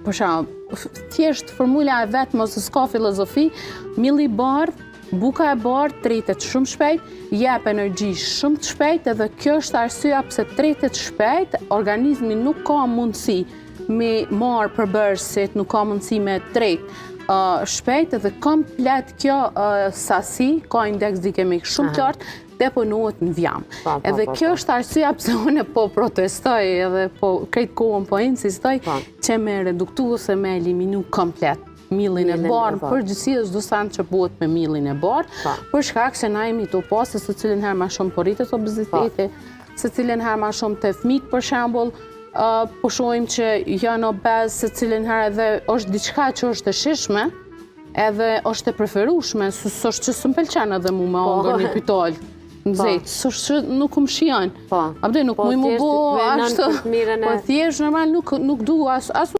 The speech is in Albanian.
për shembull, thjesht formula e vet mos s'ka filozofi, milli i bardh, buka e bardhë tretet shumë shpejt, jep energji shumë të shpejt, edhe kjo është arsyeja pse tretet shpejt, organizmi nuk ka mundësi me marrë përbërësit, nuk ka mundësi me tret shpejt, edhe komplet kjo sasi, ka indeks glikemik shumë të lartë, deponohet në vjam. Edhe kjo është arsyeja pse unë po protestoj, edhe po krejt kohën po insistoj që me reduktu ose me eliminu komplet millin e bardh, përgjithësi çdo san që bëhet me millin e bardh, për shkak se na jemi të opastë se cilën herë më shumë po rritet obeziteti, se cilën herë më shumë te fëmijët për shembull, po shohim që janë obez, se cilën herë edhe është diçka që është e shishme, edhe është e preferueshme, s'është që s'm pëlqen edhe mua me hongër një pitol në zejt, s'është që nuk më shijon. Nuk më bo ashtu, po thjesht normal nuk dua as